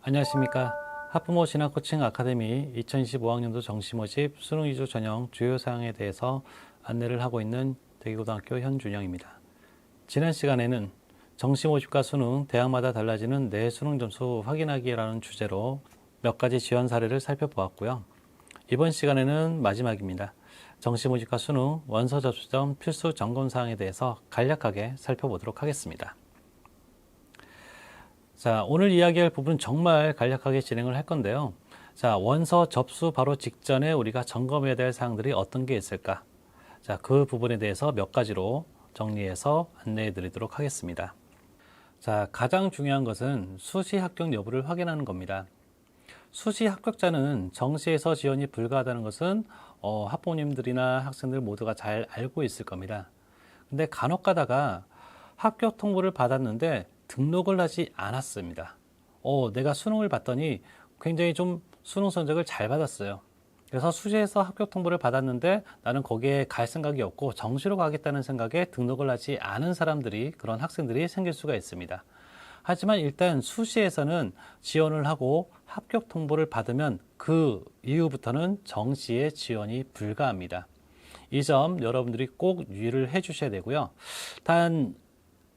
안녕하십니까. 하프모 진학 코칭 아카데미 2025학년도 정시 모집 수능 위주 전형 주요 사항에 대해서 안내를 하고 있는 대기고등학교 현준영입니다. 지난 시간에는 정시 모집과 수능, 대학마다 달라지는 내 수능 점수 확인하기라는 주제로 몇 가지 지원 사례를 살펴보았고요. 이번 시간에는 마지막입니다. 정시 모집과 수능, 원서 접수 전 필수 점검 사항에 대해서 간략하게 살펴보도록 하겠습니다. 자, 오늘 이야기할 부분은 정말 간략하게 진행을 할 건데요. 자, 원서 접수 바로 직전에 우리가 점검해야 될 사항들이 어떤 게 있을까? 자, 그 부분에 대해서 몇 가지로 정리해서 안내해 드리도록 하겠습니다. 자, 가장 중요한 것은 수시 합격 여부를 확인하는 겁니다. 수시 합격자는 정시에서 지원이 불가하다는 것은 학부모님들이나 학생들 모두가 잘 알고 있을 겁니다. 근데 간혹 가다가 합격 통보를 받았는데 등록을 하지 않았습니다. 내가 수능을 봤더니 굉장히 좀 수능 성적을 잘 받았어요. 그래서 수시에서 합격 통보를 받았는데 나는 거기에 갈 생각이 없고 정시로 가겠다는 생각에 등록을 하지 않은 사람들이, 그런 학생들이 생길 수가 있습니다. 하지만 일단 수시에서는 지원을 하고 합격 통보를 받으면 그 이후부터는 정시에 지원이 불가합니다. 이 점 여러분들이 꼭 유의를 해 주셔야 되고요. 단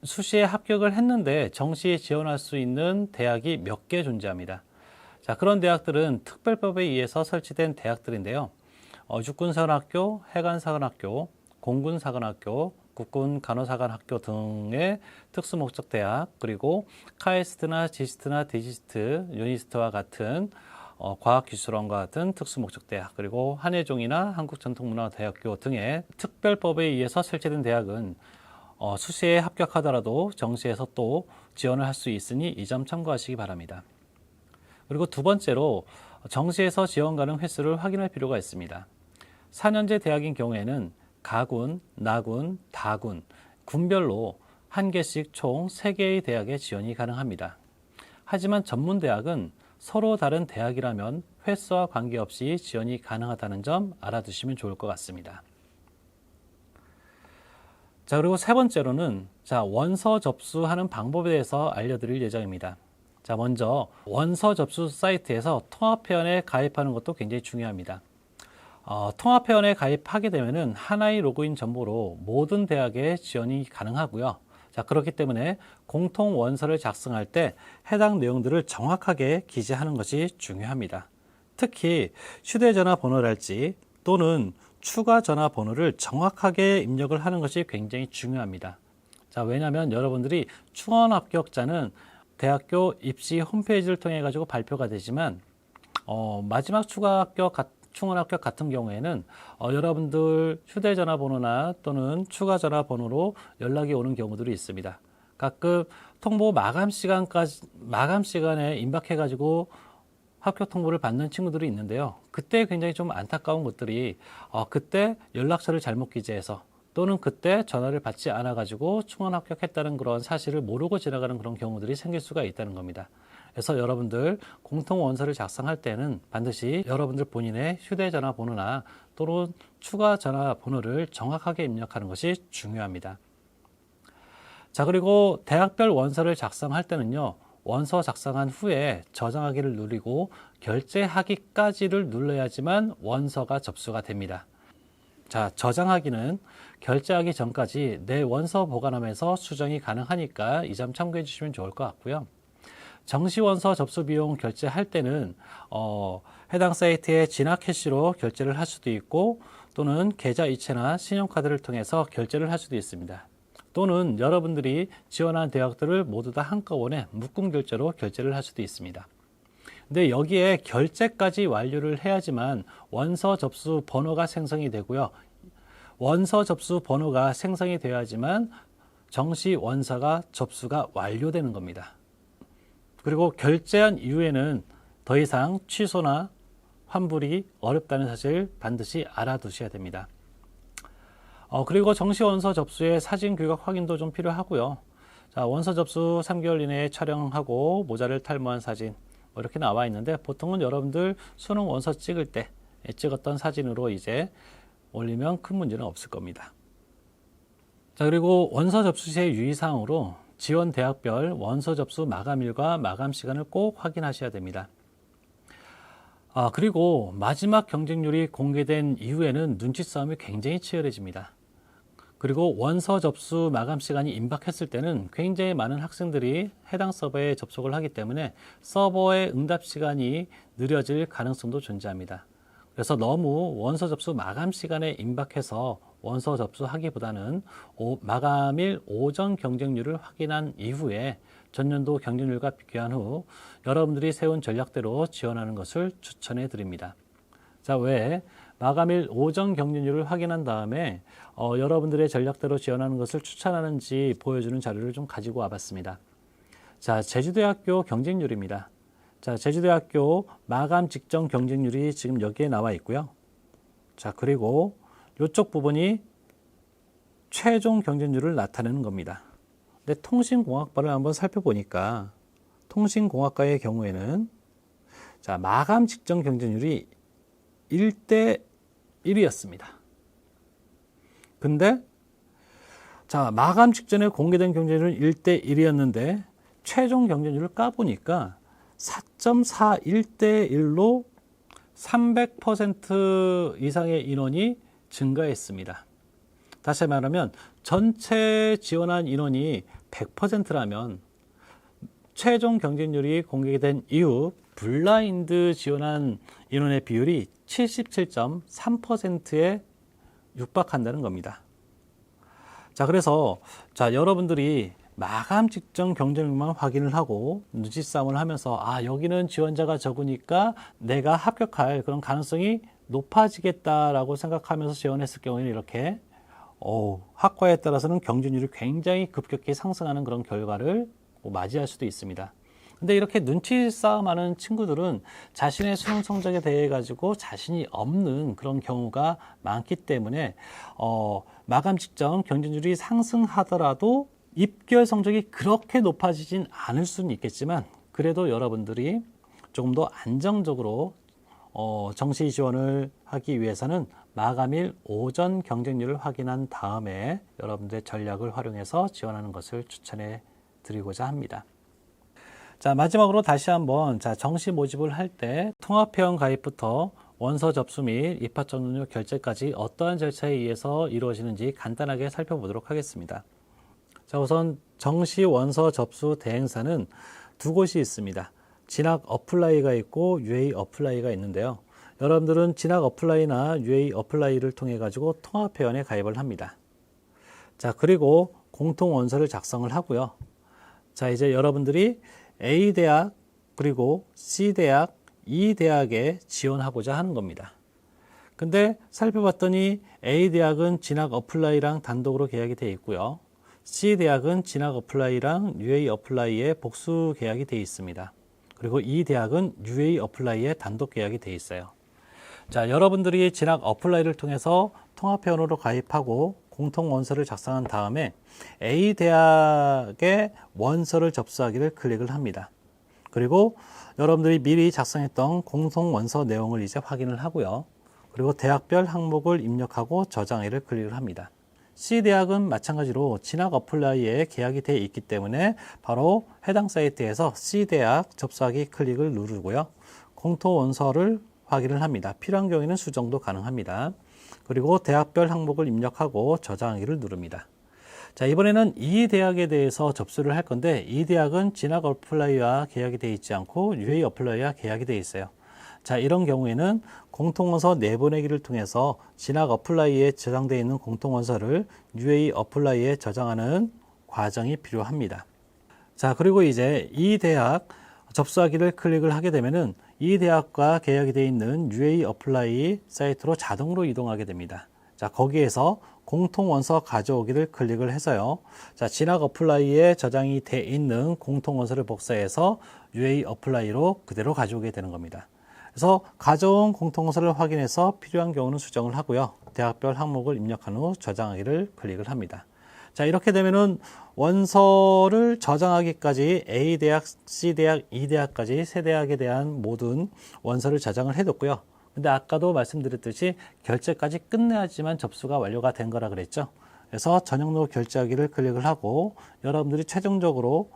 수시에 합격을 했는데 정시에 지원할 수 있는 대학이 몇 개 존재합니다. 자, 그런 대학들은 특별법에 의해서 설치된 대학들인데요. 육군사관학교, 해관사관학교, 공군사관학교, 국군간호사관학교 등의 특수목적대학, 그리고 카이스트나 지스트나 디지스트, 유니스트와 같은 과학기술원과 같은 특수목적대학, 그리고 한예종이나 한국전통문화대학교 등의 특별법에 의해서 설치된 대학은 수시에 합격하더라도 정시에서 또 지원을 할 수 있으니 이 점 참고하시기 바랍니다. 그리고 두 번째로 정시에서 지원 가능 횟수를 확인할 필요가 있습니다. 4년제 대학인 경우에는 가군, 나군, 다군, 군별로 한 개씩 총 3개의 대학에 지원이 가능합니다. 하지만 전문대학은 서로 다른 대학이라면 횟수와 관계없이 지원이 가능하다는 점 알아두시면 좋을 것 같습니다. 자, 그리고 세 번째로는 원서 접수하는 방법에 대해서 알려드릴 예정입니다. 자, 먼저 원서 접수 사이트에서 통합회원에 가입하는 것도 굉장히 중요합니다. 통합회원에 가입하게 되면은 하나의 로그인 정보로 모든 대학에 지원이 가능하고요. 자, 그렇기 때문에 공통 원서를 작성할 때 해당 내용들을 정확하게 기재하는 것이 중요합니다. 특히 휴대전화 번호랄지 또는 추가 전화번호를 정확하게 입력을 하는 것이 굉장히 중요합니다. 자, 왜냐하면 여러분들이 충원 합격자는 대학교 입시 홈페이지를 통해 가지고 발표가 되지만 마지막 충원 합격 같은 경우에는 여러분들 휴대전화 번호나 또는 추가 전화번호로 연락이 오는 경우들이 있습니다. 가끔 통보 마감 시간에 임박해 가지고 합격 통보를 받는 친구들이 있는데요. 그때 굉장히 좀 안타까운 것들이 그때 연락처를 잘못 기재해서 또는 그때 전화를 받지 않아 가지고 충원 합격했다는 그런 사실을 모르고 지나가는 그런 경우들이 생길 수가 있다는 겁니다. 그래서 여러분들 공통 원서를 작성할 때는 반드시 여러분들 본인의 휴대전화 번호나 또는 추가 전화 번호를 정확하게 입력하는 것이 중요합니다. 자, 그리고 대학별 원서를 작성할 때는요. 원서 작성한 후에 저장하기를 누르고 결제하기까지를 눌러야지만 원서가 접수가 됩니다. 자, 저장하기는 결제하기 전까지 내 원서 보관함에서 수정이 가능하니까 이 점 참고해 주시면 좋을 것 같고요. 정시 원서 접수 비용 결제할 때는 해당 사이트에 진학 캐시로 결제를 할 수도 있고 또는 계좌 이체나 신용카드를 통해서 결제를 할 수도 있습니다. 또는 여러분들이 지원한 대학들을 모두 다 한꺼번에 묶음 결제로 결제를 할 수도 있습니다. 근데 여기에 결제까지 완료를 해야지만 원서 접수 번호가 생성이 되고요. 원서 접수 번호가 생성이 되어야지만 정시 원서가 접수가 완료되는 겁니다. 그리고 결제한 이후에는 더 이상 취소나 환불이 어렵다는 사실 반드시 알아두셔야 됩니다. 그리고 정시 원서 접수에 사진 규각 확인도 좀 필요하고요. 자, 원서 접수 3개월 이내에 촬영하고 모자를 탈모한 사진 이렇게 나와 있는데 보통은 여러분들 수능 원서 찍을 때 찍었던 사진으로 이제 올리면 큰 문제는 없을 겁니다. 자, 그리고 원서 접수 시의 유의사항으로 지원 대학별 원서 접수 마감일과 마감 시간을 꼭 확인하셔야 됩니다. 그리고 마지막 경쟁률이 공개된 이후에는 눈치 싸움이 굉장히 치열해집니다. 그리고 원서 접수 마감 시간이 임박했을 때는 굉장히 많은 학생들이 해당 서버에 접속을 하기 때문에 서버의 응답 시간이 느려질 가능성도 존재합니다. 그래서 너무 원서 접수 마감 시간에 임박해서 원서 접수하기보다는 마감일 오전 경쟁률을 확인한 이후에 전년도 경쟁률과 비교한 후 여러분들이 세운 전략대로 지원하는 것을 추천해 드립니다. 자, 왜 마감일 오전 경쟁률을 확인한 다음에 여러분들의 전략대로 지원하는 것을 추천하는지 보여주는 자료를 좀 가지고 와봤습니다. 자, 제주대학교 경쟁률입니다. 자, 제주대학교 마감 직전 경쟁률이 지금 여기에 나와 있고요. 자, 그리고 이쪽 부분이 최종 경쟁률을 나타내는 겁니다. 근데 통신공학과를 한번 살펴보니까 통신공학과의 경우에는 자, 마감 직전 경쟁률이 1대 1이었습니다. 근데 자, 마감 직전에 공개된 경쟁률은 1대 1이었는데 최종 경쟁률을 까보니까 4.41대 1로 300% 이상의 인원이 증가했습니다. 다시 말하면 전체 지원한 인원이 100%라면 최종 경쟁률이 공개된 이후 블라인드 지원한 인원의 비율이 77.3%에 육박한다는 겁니다. 자, 그래서 여러분들이 마감 직전 경쟁률만 확인을 하고 눈치 싸움을 하면서 여기는 지원자가 적으니까 내가 합격할 그런 가능성이 높아지겠다라고 생각하면서 지원했을 경우에는 이렇게 학과에 따라서는 경쟁률이 굉장히 급격히 상승하는 그런 결과를 맞이할 수도 있습니다. 근데 이렇게 눈치 싸움하는 친구들은 자신의 수능 성적에 대해 가지고 자신이 없는 그런 경우가 많기 때문에 마감 직전 경쟁률이 상승하더라도 입결 성적이 그렇게 높아지진 않을 수는 있겠지만 그래도 여러분들이 조금 더 안정적으로 정시 지원을 하기 위해서는 마감일 오전 경쟁률을 확인한 다음에 여러분들의 전략을 활용해서 지원하는 것을 추천해 드리고자 합니다. 자, 마지막으로 다시 한번 정시 모집을 할 때 통합회원 가입부터 원서 접수 및 입학 전원료 결제까지 어떠한 절차에 의해서 이루어지는지 간단하게 살펴보도록 하겠습니다. 자, 우선 정시 원서 접수 대행사는 두 곳이 있습니다. 진학 어플라이가 있고 UA 어플라이가 있는데요. 여러분들은 진학 어플라이나 UA 어플라이를 통해 가지고 통합회원에 가입을 합니다. 자, 그리고 공통 원서를 작성을 하고요. 자, 이제 여러분들이 A대학 그리고 C대학, E대학에 지원하고자 하는 겁니다. 근데 살펴봤더니 A대학은 진학 어플라이랑 단독으로 계약이 되어 있고요. C대학은 진학 어플라이랑 UA 어플라이에 복수 계약이 되어 있습니다. 그리고 E대학은 UA 어플라이에 단독 계약이 되어 있어요. 자, 여러분들이 진학 어플라이를 통해서 통합회원으로 가입하고 공통 원서를 작성한 다음에 A대학의 원서를 접수하기를 클릭을 합니다. 그리고 여러분들이 미리 작성했던 공통 원서 내용을 이제 확인을 하고요. 그리고 대학별 항목을 입력하고 저장하기를 클릭을 합니다. C대학은 마찬가지로 진학 어플라이에 계약이 되어 있기 때문에 바로 해당 사이트에서 C대학 접수하기 클릭을 누르고요. 공통 원서를 확인을 합니다. 필요한 경우에는 수정도 가능합니다. 그리고 대학별 항목을 입력하고 저장하기를 누릅니다. 자, 이번에는 이 대학에 대해서 접수를 할 건데 이 대학은 진학 어플라이와 계약이 되어 있지 않고 UA 어플라이와 계약이 되어 있어요. 자, 이런 경우에는 공통원서 내보내기를 통해서 진학 어플라이에 저장되어 있는 공통원서를 UA 어플라이에 저장하는 과정이 필요합니다. 자, 그리고 이제 이 대학 접수하기를 클릭을 하게 되면은 이 대학과 계약이 되어 있는 UA 어플라이 사이트로 자동으로 이동하게 됩니다. 자, 거기에서 공통원서 가져오기를 클릭을 해서요. 자, 진학 어플라이에 저장이 되어 있는 공통원서를 복사해서 UA 어플라이로 그대로 가져오게 되는 겁니다. 그래서 가져온 공통원서를 확인해서 필요한 경우는 수정을 하고요. 대학별 항목을 입력한 후 저장하기를 클릭을 합니다. 자, 이렇게 되면은 원서를 저장하기까지 A대학, C대학, E대학까지 세 대학에 대한 모든 원서를 저장을 해뒀고요. 근데 아까도 말씀드렸듯이 결제까지 끝내야지만 접수가 완료가 된 거라 그랬죠. 그래서 전형로 결제하기를 클릭을 하고 여러분들이 최종적으로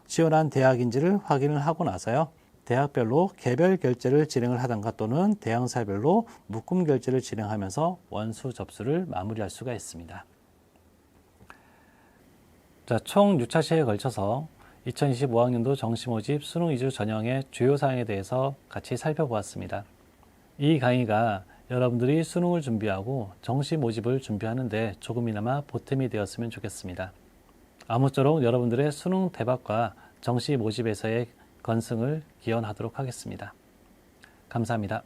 지원한 대학인지를 확인을 하고 나서요. 대학별로 개별 결제를 진행을 하던가 또는 대학사별로 묶음 결제를 진행하면서 원수 접수를 마무리할 수가 있습니다. 자, 총 6차 시에 걸쳐서 2025학년도 정시 모집 수능 위주 전형의 주요 사항에 대해서 같이 살펴보았습니다. 이 강의가 여러분들이 수능을 준비하고 정시 모집을 준비하는데 조금이나마 보탬이 되었으면 좋겠습니다. 아무쪼록 여러분들의 수능 대박과 정시 모집에서의 건승을 기원하도록 하겠습니다. 감사합니다.